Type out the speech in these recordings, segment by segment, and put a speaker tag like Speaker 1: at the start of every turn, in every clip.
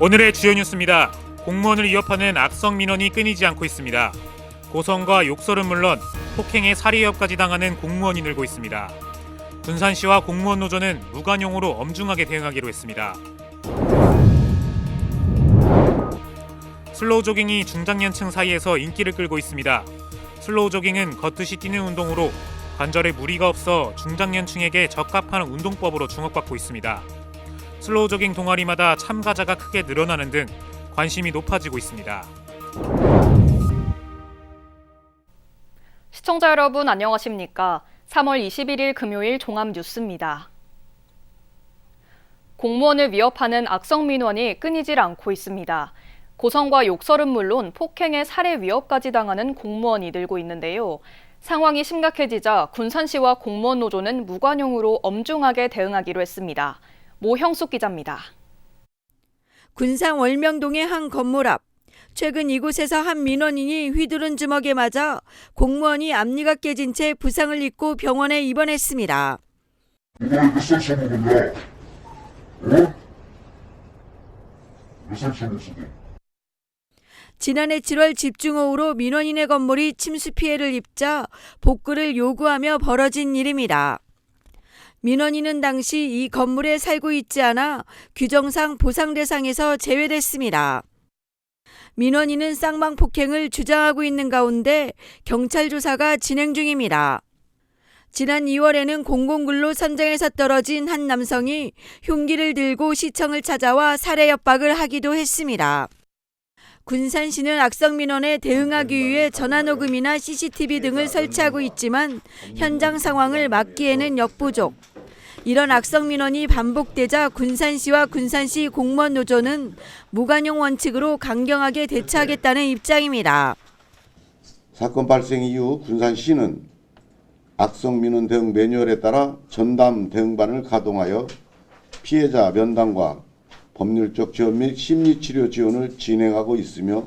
Speaker 1: 오늘의 주요 뉴스입니다. 공무원을 위협하는 악성 민원이 끊이지 않고 있습니다. 고성과 욕설은 물론 폭행에 살해 위협까지 당하는 공무원이 늘고 있습니다. 군산시와 공무원 노조는 무관용으로 엄중하게 대응하기로 했습니다. 슬로우 조깅이 중장년층 사이에서 인기를 끌고 있습니다. 슬로우 조깅은 걷듯이 뛰는 운동으로 관절에 무리가 없어 중장년층에게 적합한 운동법으로 주목받고 있습니다. 슬로우 조깅 동아리마다 참가자가 크게 늘어나는 등 관심이 높아지고 있습니다.
Speaker 2: 시청자 여러분 안녕하십니까? 3월 21일 금요일 종합 뉴스입니다. 공무원을 위협하는 악성 민원이 끊이질 않고 있습니다. 고성과 욕설은 물론 폭행에 살해 위협까지 당하는 공무원이 늘고 있는데요. 상황이 심각해지자 군산시와 공무원 노조는 무관용으로 엄중하게 대응하기로 했습니다. 모형숙 기자입니다.
Speaker 3: 군산 월명동의 한 건물 앞. 최근 이곳에서 한 민원인이 휘두른 주먹에 맞아 공무원이 앞니가 깨진 채 부상을 입고 병원에 입원했습니다.
Speaker 4: 몇 살 처먹었냐? 몇 살 처먹었어?
Speaker 3: 지난해 7월 집중호우로 민원인의 건물이 침수 피해를 입자 복구를 요구하며 벌어진 일입니다. 민원인은 당시 이 건물에 살고 있지 않아 규정상 보상 대상에서 제외됐습니다. 민원인은 쌍방폭행을 주장하고 있는 가운데 경찰 조사가 진행 중입니다. 지난 2월에는 공공근로 선장에서 떨어진 한 남성이 흉기를 들고 시청을 찾아와 살해 협박을 하기도 했습니다. 군산시는 악성 민원에 대응하기 위해 전화녹음이나 CCTV 등을 설치하고 있지만 현장 상황을 막기에는 역부족. 이런 악성 민원이 반복되자 군산시와 군산시 공무원 노조는 무관용 원칙으로 강경하게 대처하겠다는 입장입니다.
Speaker 5: 사건 발생 이후 군산시는 악성 민원 대응 매뉴얼에 따라 전담 대응반을 가동하여 피해자 면담과 법률적 지원 및 심리치료 지원을 진행하고 있으며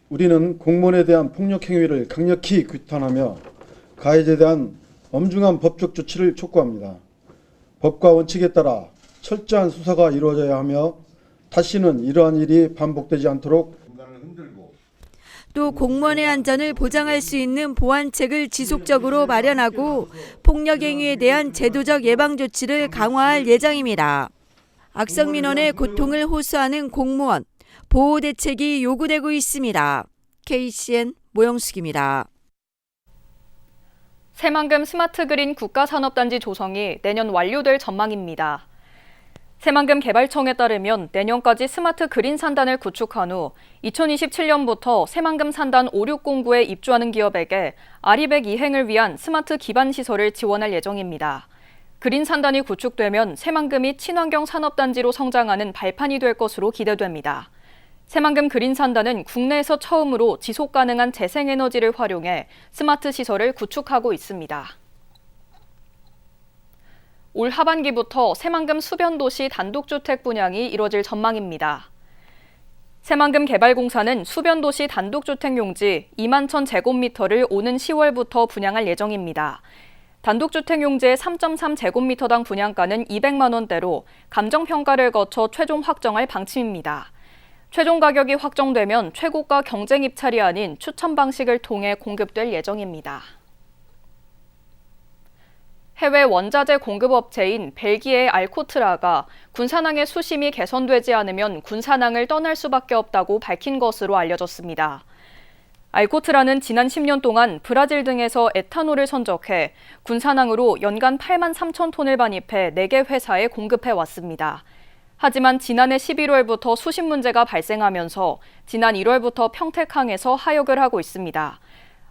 Speaker 6: 우리는 공무원에 대한 폭력 행위를 강력히 규탄하며 가해자에 대한 엄중한 법적 조치를 촉구합니다. 법과 원칙에 따라 철저한 수사가 이루어져야 하며 다시는 이러한 일이 반복되지 않도록
Speaker 3: 또 공무원의 안전을 보장할 수 있는 보완책을 지속적으로 마련하고 폭력 행위에 대한 제도적 예방 조치를 강화할 예정입니다. 악성 민원의 고통을 호소하는 공무원, 보호 대책이 요구되고 있습니다. KCN 모형숙입니다.
Speaker 2: 새만금 스마트 그린 국가산업단지 조성이 내년 완료될 전망입니다. 새만금 개발청에 따르면 내년까지 스마트 그린 산단을 구축한 후 2027년부터 새만금 산단 5609에 입주하는 기업에게 아리백 이행을 위한 스마트 기반 시설을 지원할 예정입니다. 그린 산단이 구축되면 새만금이 친환경 산업단지로 성장하는 발판이 될 것으로 기대됩니다. 새만금 그린 산단은 국내에서 처음으로 지속 가능한 재생에너지를 활용해 스마트 시설을 구축하고 있습니다. 올 하반기부터 새만금 수변도시 단독주택 분양이 이뤄질 전망입니다. 새만금 개발공사는 수변도시 단독주택 용지 21,000제곱미터를 오는 10월부터 분양할 예정입니다. 단독주택 용지의 3.3제곱미터당 분양가는 200만 원대로 감정평가를 거쳐 최종 확정할 방침입니다. 최종 가격이 확정되면 최고가 경쟁 입찰이 아닌 추천 방식을 통해 공급될 예정입니다. 해외 원자재 공급업체인 벨기에의 알코트라가 군산항의 수심이 개선되지 않으면 군산항을 떠날 수밖에 없다고 밝힌 것으로 알려졌습니다. 알코트라는 지난 10년 동안 브라질 등에서 에탄올을 선적해 군산항으로 연간 8만 3천 톤을 반입해 4개 회사에 공급해 왔습니다. 하지만 지난해 11월부터 수심 문제가 발생하면서 지난 1월부터 평택항에서 하역을 하고 있습니다.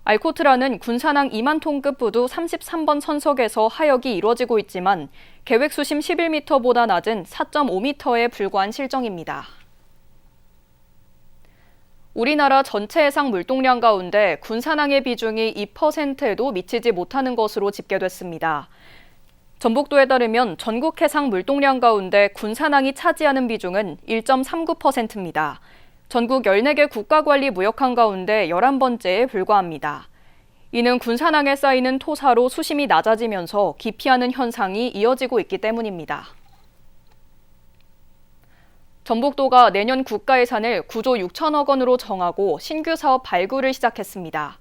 Speaker 2: 알코트라는 군산항 2만 톤급 부두 33번 선석에서 하역이 이루어지고 있지만 계획 수심 11m보다 낮은 4.5m에 불과한 실정입니다. 우리나라 전체 해상 물동량 가운데 군산항의 비중이 2%에도 미치지 못하는 것으로 집계됐습니다. 전북도에 따르면 전국 해상 물동량 가운데 군산항이 차지하는 비중은 1.39%입니다. 전국 14개 국가관리무역항 가운데 11번째에 불과합니다. 이는 군산항에 쌓이는 토사로 수심이 낮아지면서 기피하는 현상이 이어지고 있기 때문입니다. 전북도가 내년 국가 예산을 9조 6천억 원으로 정하고 신규 사업 발굴을 시작했습니다.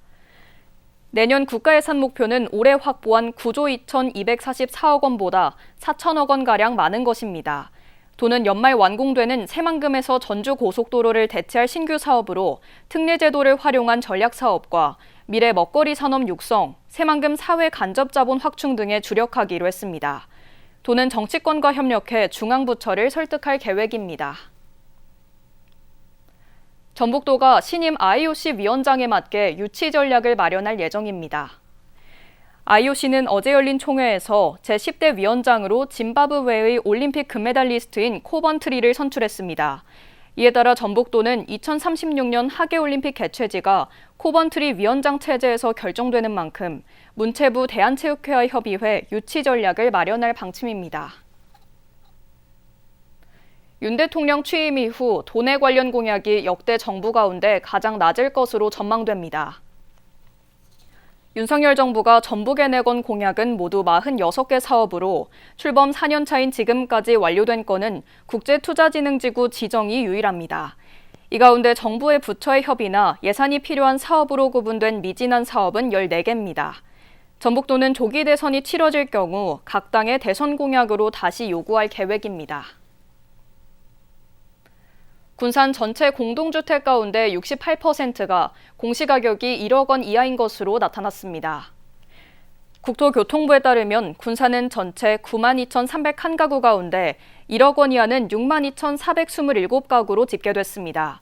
Speaker 2: 내년 국가 예산 목표는 올해 확보한 9조 2,244억 원보다 4천억 원가량 많은 것입니다. 도는 연말 완공되는 새만금에서 전주 고속도로를 대체할 신규 사업으로 특례제도를 활용한 전략 사업과 미래 먹거리 산업 육성, 새만금 사회 간접 자본 확충 등에 주력하기로 했습니다. 도는 정치권과 협력해 중앙부처를 설득할 계획입니다. 전북도가 신임 IOC 위원장에 맞게 유치 전략을 마련할 예정입니다. IOC는 어제 열린 총회에서 제10대 위원장으로 짐바브웨의 올림픽 금메달리스트인 코번트리를 선출했습니다. 이에 따라 전북도는 2036년 하계올림픽 개최지가 코번트리 위원장 체제에서 결정되는 만큼 문체부 대한체육회와 협의회 유치 전략을 마련할 방침입니다. 윤 대통령 취임 이후 돈에 관련 공약이 역대 정부 가운데 가장 낮을 것으로 전망됩니다. 윤석열 정부가 전북에 내건 공약은 모두 46개 사업으로 출범 4년 차인 지금까지 완료된 건은 국제투자진흥지구 지정이 유일합니다. 이 가운데 정부의 부처의 협의나 예산이 필요한 사업으로 구분된 미진한 사업은 14개입니다. 전북도는 조기 대선이 치러질 경우 각 당의 대선 공약으로 다시 요구할 계획입니다. 군산 전체 공동주택 가운데 68%가 공시가격이 1억 원 이하인 것으로 나타났습니다. 국토교통부에 따르면 군산은 전체 92,301가구 가운데 1억 원 이하는 62,427가구로 집계됐습니다.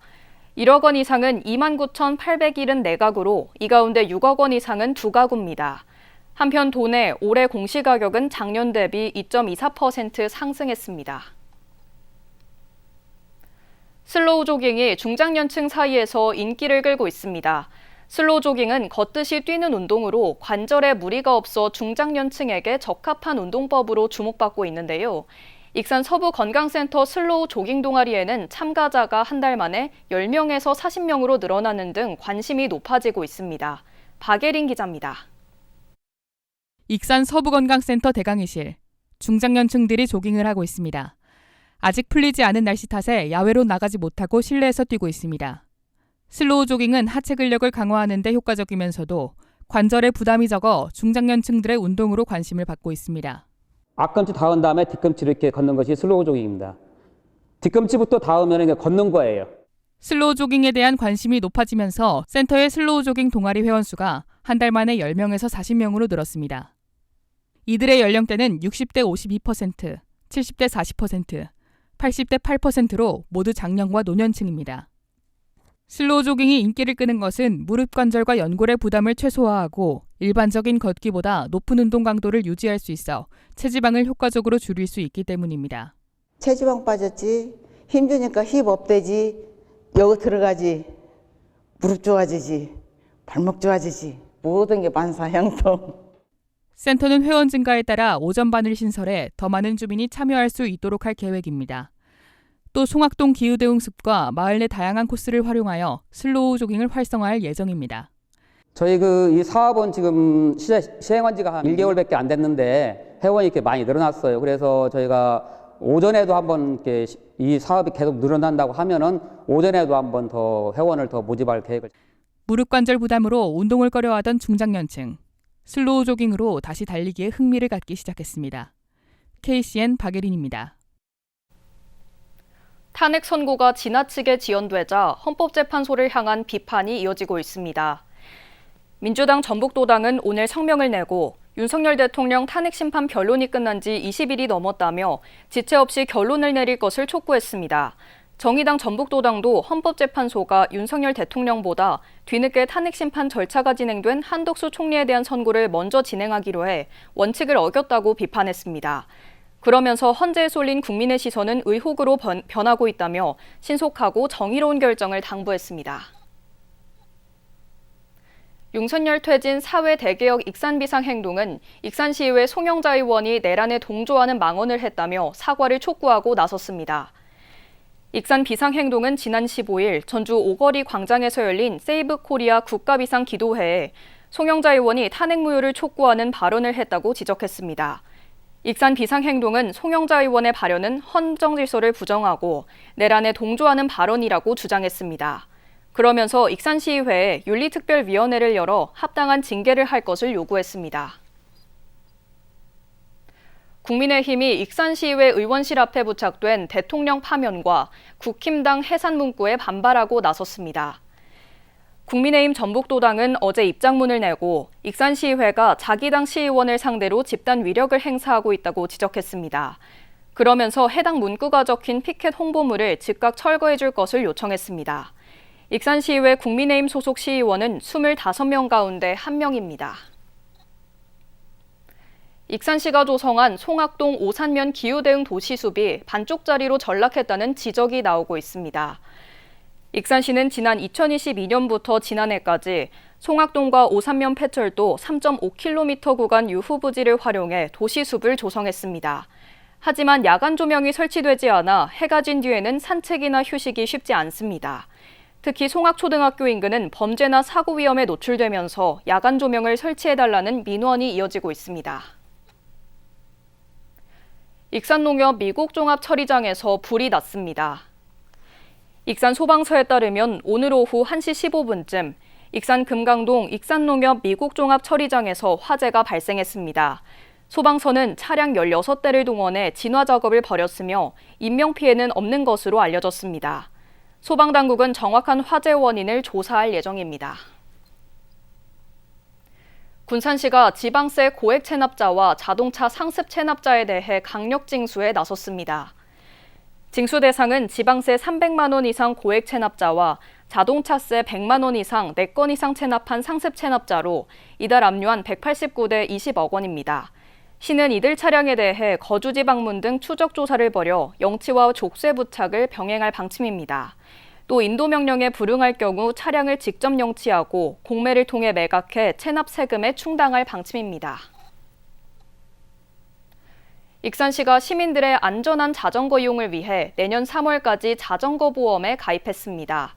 Speaker 2: 1억 원 이상은 29,874가구로 이 가운데 6억 원 이상은 2가구입니다. 한편 도내 올해 공시가격은 작년 대비 2.24% 상승했습니다. 슬로우 조깅이 중장년층 사이에서 인기를 끌고 있습니다. 슬로우 조깅은 걷듯이 뛰는 운동으로 관절에 무리가 없어 중장년층에게 적합한 운동법으로 주목받고 있는데요. 익산 서부건강센터 슬로우 조깅 동아리에는 참가자가 한 달 만에 10명에서 40명으로 늘어나는 등 관심이 높아지고 있습니다. 박예린 기자입니다.
Speaker 7: 익산 서부건강센터 대강의실. 중장년층들이 조깅을 하고 있습니다. 아직 풀리지 않은 날씨 탓에 야외로 나가지 못하고 실내에서 뛰고 있습니다. 슬로우 조깅은 하체 근력을 강화하는 데 효과적이면서도 관절에 부담이 적어 중장년층들의 운동으로 관심을 받고 있습니다.
Speaker 8: 앞꿈치 닿은 다음에 뒤꿈치를 이렇게 걷는 것이 슬로우 조깅입니다. 뒤꿈치부터 닿으면 걷는 거예요.
Speaker 7: 슬로우 조깅에 대한 관심이 높아지면서 센터의 슬로우 조깅 동아리 회원수가 한 달 만에 10명에서 40명으로 늘었습니다. 이들의 연령대는 60대 52%, 70대 40%, 80대 8%로 모두 장년과 노년층입니다. 슬로우 조깅이 인기를 끄는 것은 무릎 관절과 연골의 부담을 최소화하고 일반적인 걷기보다 높은 운동 강도를 유지할 수 있어 체지방을 효과적으로 줄일 수 있기 때문입니다.
Speaker 9: 체지방 빠졌지, 힘주니까 힙 업되지, 여기 들어가지, 무릎 좋아지지, 발목 좋아지지, 모든 게 만사형통.
Speaker 7: 센터는 회원 증가에 따라 오전반을 신설해 더 많은 주민이 참여할 수 있도록 할 계획입니다. 또 송악동 기후대응숲과 마을 내 다양한 코스를 활용하여 슬로우 조깅을 활성화할 예정입니다.
Speaker 8: 저희 이 사업은 지금 시행한 지가 한 1개월밖에 안 됐는데 회원이 이렇게 많이 늘어났어요. 그래서 저희가 오전에도 한번 이렇게 이 사업이 계속 늘어난다고 하면은 오전에도 한번 더 회원을 더 모집할 계획을.
Speaker 7: 무릎 관절 부담으로 운동을 꺼려하던 중장년층. 슬로우 조깅으로 다시 달리기에 흥미를 갖기 시작했습니다. KCN 박예린입니다.
Speaker 2: 탄핵 선고가 지나치게 지연되자 헌법재판소를 향한 비판이 이어지고 있습니다. 민주당 전북도당은 오늘 성명을 내고 윤석열 대통령 탄핵 심판 변론이 끝난 지 20일이 넘었다며 지체 없이 결론을 내릴 것을 촉구했습니다. 정의당 전북도당도 헌법재판소가 윤석열 대통령보다 뒤늦게 탄핵 심판 절차가 진행된 한덕수 총리에 대한 선고를 먼저 진행하기로 해 원칙을 어겼다고 비판했습니다. 그러면서 헌재에 쏠린 국민의 시선은 의혹으로 변하고 있다며 신속하고 정의로운 결정을 당부했습니다. 윤석열 퇴진 사회 대개혁 익산 비상행동은 익산시의회 송영자 의원이 내란에 동조하는 망언을 했다며 사과를 촉구하고 나섰습니다. 익산 비상행동은 지난 15일 전주 오거리 광장에서 열린 세이브 코리아 국가비상기도회에 송영자 의원이 탄핵 무효를 촉구하는 발언을 했다고 지적했습니다. 익산 비상행동은 송영자 의원의 발언은 헌정질서를 부정하고 내란에 동조하는 발언이라고 주장했습니다. 그러면서 익산시의회에 윤리특별위원회를 열어 합당한 징계를 할 것을 요구했습니다. 국민의힘이 익산시의회 의원실 앞에 부착된 대통령 파면과 국힘당 해산 문구에 반발하고 나섰습니다. 국민의힘 전북도당은 어제 입장문을 내고 익산시의회가 자기 당 시의원을 상대로 집단 위력을 행사하고 있다고 지적했습니다. 그러면서 해당 문구가 적힌 피켓 홍보물을 즉각 철거해 줄 것을 요청했습니다. 익산시의회 국민의힘 소속 시의원은 25명 가운데 1명입니다. 익산시가 조성한 송악동 오산면 기후대응 도시숲이 반쪽짜리로 전락했다는 지적이 나오고 있습니다. 익산시는 지난 2022년부터 지난해까지 송악동과 오산면 폐철도 3.5km 구간 유후 부지를 활용해 도시숲을 조성했습니다. 하지만 야간 조명이 설치되지 않아 해가 진 뒤에는 산책이나 휴식이 쉽지 않습니다. 특히 송악초등학교 인근은 범죄나 사고 위험에 노출되면서 야간 조명을 설치해달라는 민원이 이어지고 있습니다. 익산농협 미국종합처리장에서 불이 났습니다. 익산 소방서에 따르면 오늘 오후 1시 15분쯤 익산 금강동 익산농협 미국종합처리장에서 화재가 발생했습니다. 소방서는 차량 16대를 동원해 진화 작업을 벌였으며 인명피해는 없는 것으로 알려졌습니다. 소방당국은 정확한 화재 원인을 조사할 예정입니다. 군산시가 지방세 고액 체납자와 자동차 상습 체납자에 대해 강력 징수에 나섰습니다. 징수 대상은 지방세 300만 원 이상 고액 체납자와 자동차세 100만 원 이상 4건 이상 체납한 상습 체납자로 이달 압류한 189대 20억 원입니다. 시는 이들 차량에 대해 거주지 방문 등 추적 조사를 벌여 영치와 족쇄 부착을 병행할 방침입니다. 또 인도 명령에 불응할 경우 차량을 직접 영치하고 공매를 통해 매각해 체납 세금에 충당할 방침입니다. 익산시가 시민들의 안전한 자전거 이용을 위해 내년 3월까지 자전거 보험에 가입했습니다.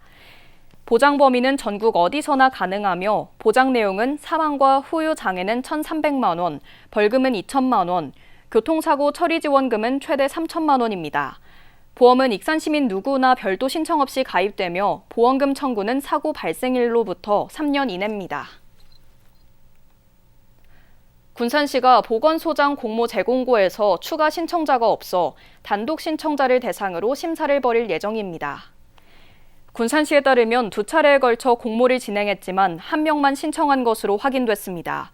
Speaker 2: 보장 범위는 전국 어디서나 가능하며 보장 내용은 사망과 후유 장애는 1,300만 원, 벌금은 2천만 원, 교통사고 처리 지원금은 최대 3천만 원입니다. 보험은 익산 시민 누구나 별도 신청 없이 가입되며 보험금 청구는 사고 발생일로부터 3년 이내입니다. 군산시가 보건소장 공모 재공고에서 추가 신청자가 없어 단독 신청자를 대상으로 심사를 벌일 예정입니다. 군산시에 따르면 2차례에 걸쳐 공모를 진행했지만 1명만 신청한 것으로 확인됐습니다.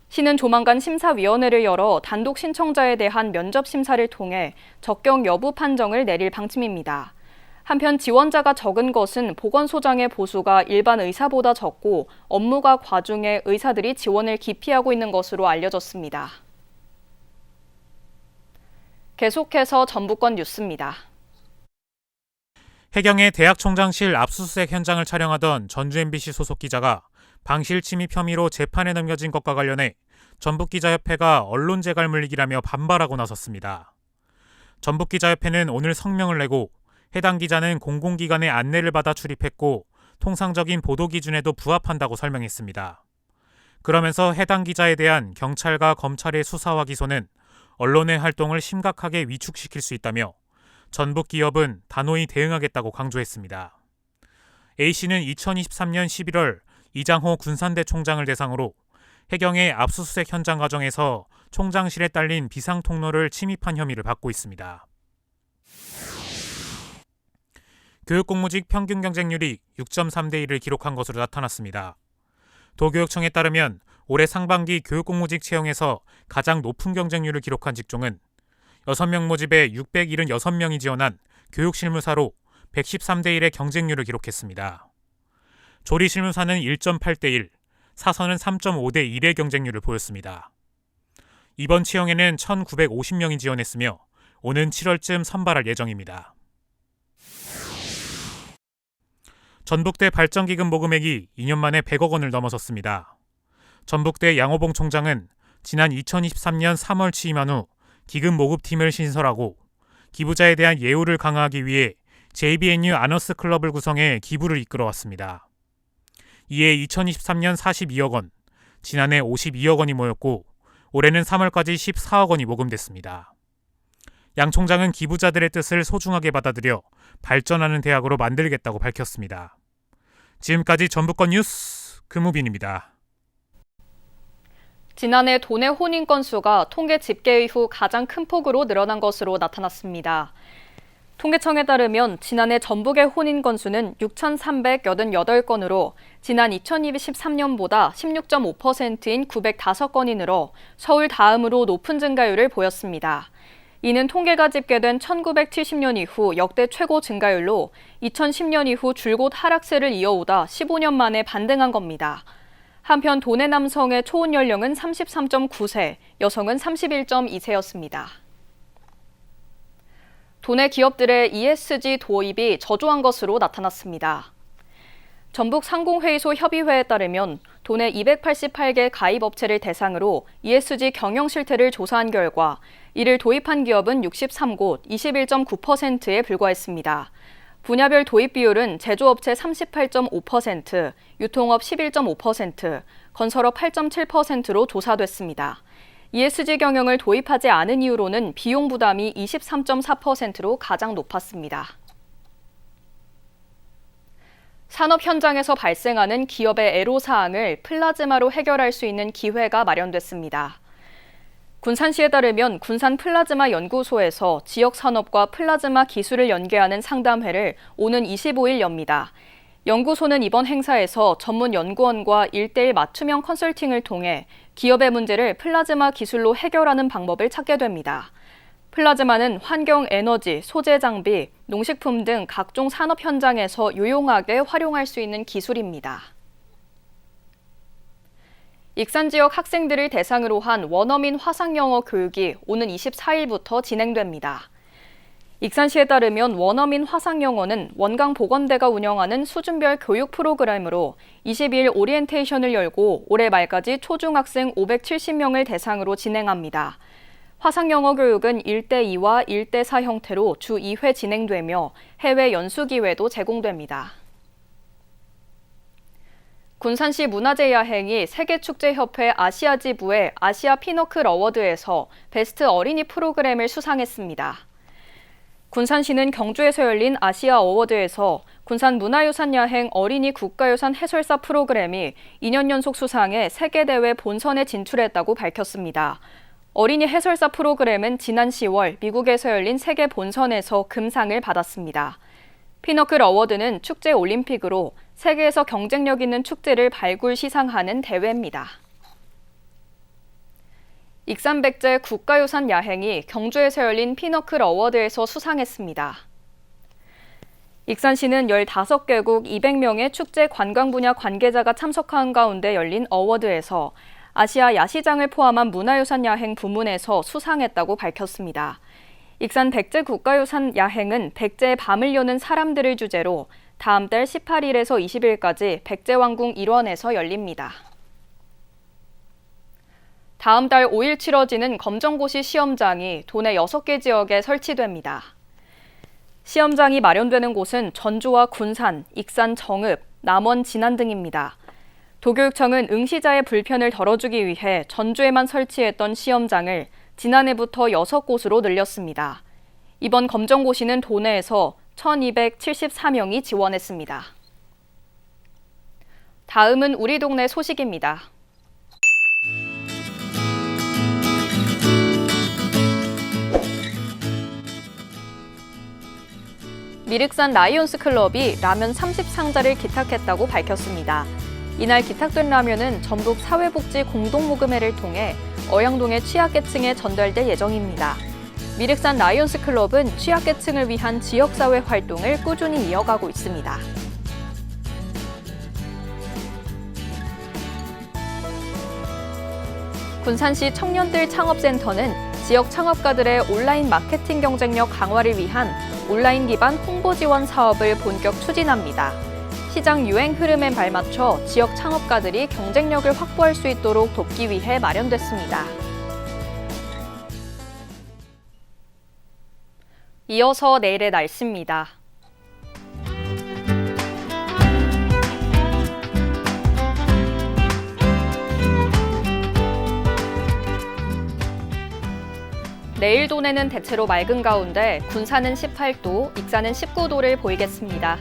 Speaker 2: 시는 조만간 심사위원회를 열어 단독 신청자에 대한 면접 심사를 통해 적격 여부 판정을 내릴 방침입니다. 한편 지원자가 적은 것은 보건소장의 보수가 일반 의사보다 적고 업무가 과중해 의사들이 지원을 기피하고 있는 것으로 알려졌습니다. 계속해서 전북권 뉴스입니다.
Speaker 1: 해경의 대학 총장실 압수수색 현장을 촬영하던 전주 MBC 소속 기자가 방실 침입 혐의로 재판에 넘겨진 것과 관련해 전북기자협회가 언론재갈 물리기라며 반발하고 나섰습니다. 전북기자협회는 오늘 성명을 내고 해당 기자는 공공기관의 안내를 받아 출입했고 통상적인 보도 기준에도 부합한다고 설명했습니다. 그러면서 해당 기자에 대한 경찰과 검찰의 수사와 기소는 언론의 활동을 심각하게 위축시킬 수 있다며 전북기업은 단호히 대응하겠다고 강조했습니다. A씨는 2023년 11월 이장호 군산대 총장을 대상으로 해경의 압수수색 현장 과정에서 총장실에 딸린 비상통로를 침입한 혐의를 받고 있습니다. 교육공무직 평균 경쟁률이 6.3대 1을 기록한 것으로 나타났습니다. 도교육청에 따르면 올해 상반기 교육공무직 채용에서 가장 높은 경쟁률을 기록한 직종은 6명 모집에 676명이 지원한 교육실무사로 113대 1의 경쟁률을 기록했습니다. 조리실무사는 1.8대 1, 사서는 3.5대 1의 경쟁률을 보였습니다. 이번 채용에는 1,950명이 지원했으며 오는 7월쯤 선발할 예정입니다. 전북대 발전기금 모금액이 2년 만에 100억 원을 넘어섰습니다. 전북대 양호봉 총장은 지난 2023년 3월 취임한 후 기금 모금팀을 신설하고 기부자에 대한 예우를 강화하기 위해 JBNU 아너스 클럽을 구성해 기부를 이끌어왔습니다. 이에 2023년 42억 원, 지난해 52억 원이 모였고 올해는 3월까지 14억 원이 모금됐습니다. 양 총장은 기부자들의 뜻을 소중하게 받아들여 발전하는 대학으로 만들겠다고 밝혔습니다. 지금까지 전북권 뉴스 금우빈입니다.
Speaker 2: 지난해 도내 혼인 건수가 통계 집계 이후 가장 큰 폭으로 늘어난 것으로 나타났습니다. 통계청에 따르면 지난해 전북의 혼인 건수는 6,388건으로 지난 2023년보다 16.5%인 905건이 늘어 서울 다음으로 높은 증가율을 보였습니다. 이는 통계가 집계된 1970년 이후 역대 최고 증가율로 2010년 이후 줄곧 하락세를 이어오다 15년 만에 반등한 겁니다. 한편 도내 남성의 초혼 연령은 33.9세, 여성은 31.2세였습니다. 도내 기업들의 ESG 도입이 저조한 것으로 나타났습니다. 전북 상공회의소 협의회에 따르면 도내 288개 가입업체를 대상으로 ESG 경영 실태를 조사한 결과 이를 도입한 기업은 63곳, 21.9%에 불과했습니다. 분야별 도입 비율은 제조업체 38.5%, 유통업 11.5%, 건설업 8.7%로 조사됐습니다. ESG 경영을 도입하지 않은 이유로는 비용 부담이 23.4%로 가장 높았습니다. 산업 현장에서 발생하는 기업의 애로사항을 플라즈마로 해결할 수 있는 기회가 마련됐습니다. 군산시에 따르면 군산 플라즈마 연구소에서 지역 산업과 플라즈마 기술을 연계하는 상담회를 오는 25일 엽니다. 연구소는 이번 행사에서 전문 연구원과 1:1 맞춤형 컨설팅을 통해 기업의 문제를 플라즈마 기술로 해결하는 방법을 찾게 됩니다. 플라즈마는 환경, 에너지, 소재 장비, 농식품 등 각종 산업 현장에서 유용하게 활용할 수 있는 기술입니다. 익산 지역 학생들을 대상으로 한 원어민 화상영어 교육이 오는 24일부터 진행됩니다. 익산시에 따르면 원어민 화상영어는 원광보건대가 운영하는 수준별 교육 프로그램으로 22일 오리엔테이션을 열고 올해 말까지 초중학생 570명을 대상으로 진행합니다. 화상영어 교육은 1:2와 1:4 형태로 주 2회 진행되며 해외 연수 기회도 제공됩니다. 군산시 문화제야행이 세계축제협회 아시아 지부의 아시아 피너클 어워드에서 베스트 어린이 프로그램을 수상했습니다. 군산시는 경주에서 열린 아시아 어워드에서 군산 문화유산 야행 어린이 국가유산 해설사 프로그램이 2년 연속 수상해 세계대회 본선에 진출했다고 밝혔습니다. 어린이 해설사 프로그램은 지난 10월 미국에서 열린 세계 본선에서 금상을 받았습니다. 피너클 어워드는 축제 올림픽으로 세계에서 경쟁력 있는 축제를 발굴 시상하는 대회입니다. 익산백제 국가유산 야행이 경주에서 열린 피너클 어워드에서 수상했습니다. 익산시는 15개국 200명의 축제 관광 분야 관계자가 참석한 가운데 열린 어워드에서 아시아 야시장을 포함한 문화유산 야행 부문에서 수상했다고 밝혔습니다. 익산 백제 국가유산 야행은 백제의 밤을 여는 사람들을 주제로 다음 달 18일에서 20일까지 백제왕궁 일원에서 열립니다. 다음 달 5일 치러지는 검정고시 시험장이 도내 6개 지역에 설치됩니다. 시험장이 마련되는 곳은 전주와 군산, 익산, 정읍, 남원, 진안 등입니다. 도교육청은 응시자의 불편을 덜어주기 위해 전주에만 설치했던 시험장을 지난해부터 6곳으로 늘렸습니다. 이번 검정고시는 도내에서 1,274명이 지원했습니다. 다음은 우리 동네 소식입니다. 미륵산 라이온스 클럽이 라면 30상자를 기탁했다고 밝혔습니다. 이날 기탁된 라면은 전북 사회복지 공동모금회를 통해 어양동의 취약계층에 전달될 예정입니다. 미륵산 라이온스 클럽은 취약계층을 위한 지역사회 활동을 꾸준히 이어가고 있습니다. 군산시 청년들 창업센터는 지역 창업가들의 온라인 마케팅 경쟁력 강화를 위한 온라인 기반 홍보 지원 사업을 본격 추진합니다. 시장 유행 흐름에 발맞춰 지역 창업가들이 경쟁력을 확보할 수 있도록 돕기 위해 마련됐습니다. 이어서 내일의 날씨입니다. 내일 도내는 대체로 맑은 가운데 군산은 18도, 익산은 19도를 보이겠습니다.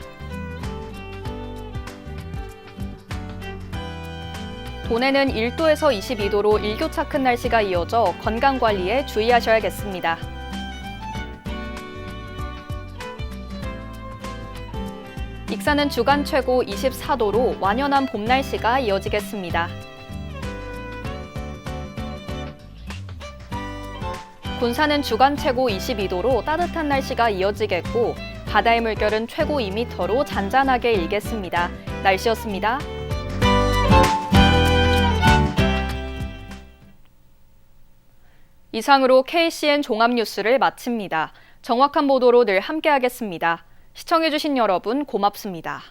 Speaker 2: 도내는 1도에서 22도로 일교차 큰 날씨가 이어져 건강관리에 주의하셔야겠습니다. 익산은 주간 최고 24도로 완연한 봄 날씨가 이어지겠습니다. 군산은 주간 최고 22도로 따뜻한 날씨가 이어지겠고 바다의 물결은 최고 2m로 잔잔하게 일겠습니다. 날씨였습니다. 이상으로 KCN 종합뉴스를 마칩니다. 정확한 보도로 늘 함께하겠습니다. 시청해주신 여러분 고맙습니다.